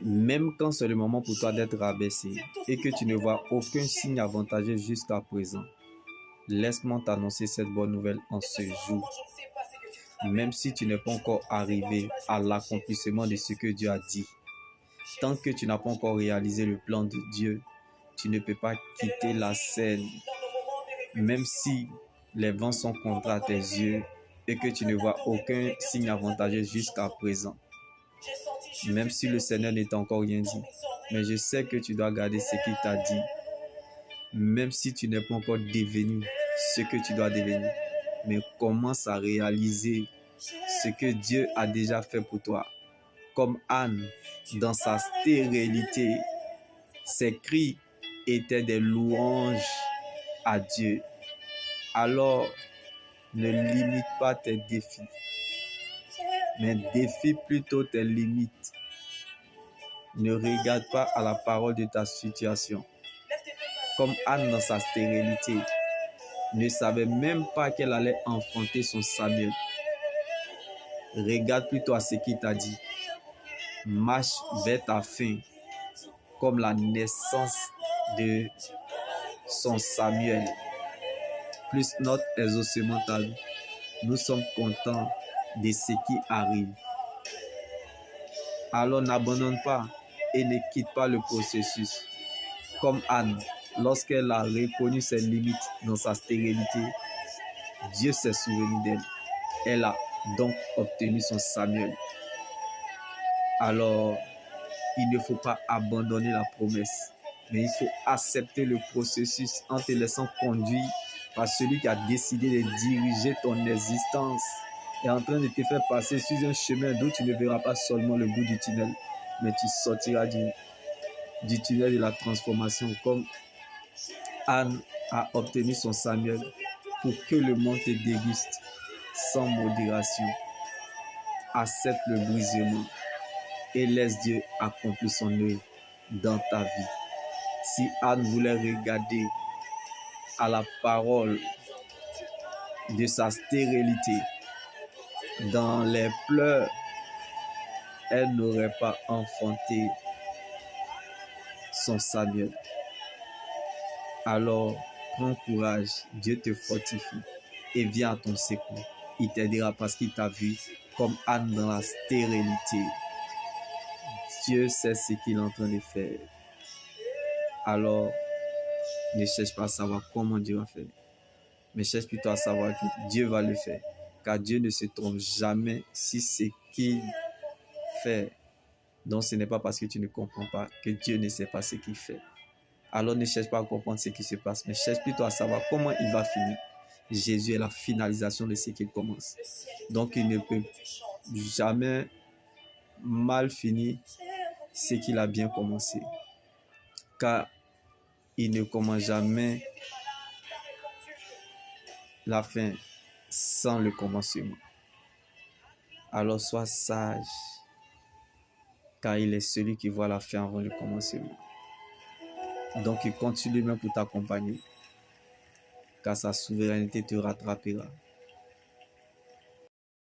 Même quand c'est le moment pour toi d'être rabaissé et que tu ne vois aucun signe avantageux jusqu'à présent, laisse-moi t'annoncer cette bonne nouvelle en ce jour. Même si tu n'es pas encore arrivé à l'accomplissement de ce que Dieu a dit, tant que tu n'as pas encore réalisé le plan de Dieu, tu ne peux pas quitter la scène. Même si les vents sont contre à tes yeux et que tu ne vois aucun signe avantageux jusqu'à présent, même si le Seigneur n'est encore rien dit, mais je sais que tu dois garder ce qu'il t'a dit. Même si tu n'es pas encore devenu ce que tu dois devenir, mais commence à réaliser ce que Dieu a déjà fait pour toi. Comme Anne, dans sa stérilité, ses cris étaient des louanges à Dieu. Alors, ne limite pas tes défis, mais défie plutôt tes limites. Ne regarde pas à la parole de ta situation. Comme Anne dans sa stérilité, ne savait même pas qu'elle allait enfanter son Samuel. Regarde plutôt à ce qu'il t'a dit. Marche vers ta fin, comme la naissance de son Samuel. Plus notre exaucement mental, nous sommes contents de ce qui arrive. Alors n'abandonne pas et ne quitte pas le processus. Comme Anne, lorsqu'elle a reconnu ses limites dans sa stérilité, Dieu s'est souvenu d'elle. Elle a donc obtenu son Samuel. Alors, il ne faut pas abandonner la promesse, mais il faut accepter le processus en te laissant conduire par celui qui a décidé de diriger ton existence et en train de te faire passer sur un chemin d'où tu ne verras pas seulement le bout du tunnel, mais tu sortiras du tunnel de la transformation comme Anne a obtenu son Samuel pour que le monde te déguste sans modération. Accepte le brisement et laisse Dieu accomplir son œuvre dans ta vie. Si Anne voulait regarder à la parole de sa stérilité, dans les pleurs, elle n'aurait pas enfanté son Samuel. Alors, prends courage, Dieu te fortifie et viens à ton secours. Il t'aidera parce qu'il t'a vu comme Anne dans la stérilité. Dieu sait ce qu'il est en train de faire. Alors, ne cherche pas à savoir comment Dieu va faire, mais cherche plutôt à savoir que Dieu va le faire. Car Dieu ne se trompe jamais si ce qu'il fait. Donc, ce n'est pas parce que tu ne comprends pas que Dieu ne sait pas ce qu'il fait. Alors, ne cherche pas à comprendre ce qui se passe, mais cherche plutôt à savoir comment il va finir. Jésus est la finalisation de ce qu'il commence. Donc, il ne peut jamais mal finir ce qu'il a bien commencé. Car il ne commence jamais la fin sans le commencement. Alors sois sage, car il est celui qui voit la fin avant le commencement. Donc il continue même pour t'accompagner, car sa souveraineté te rattrapera.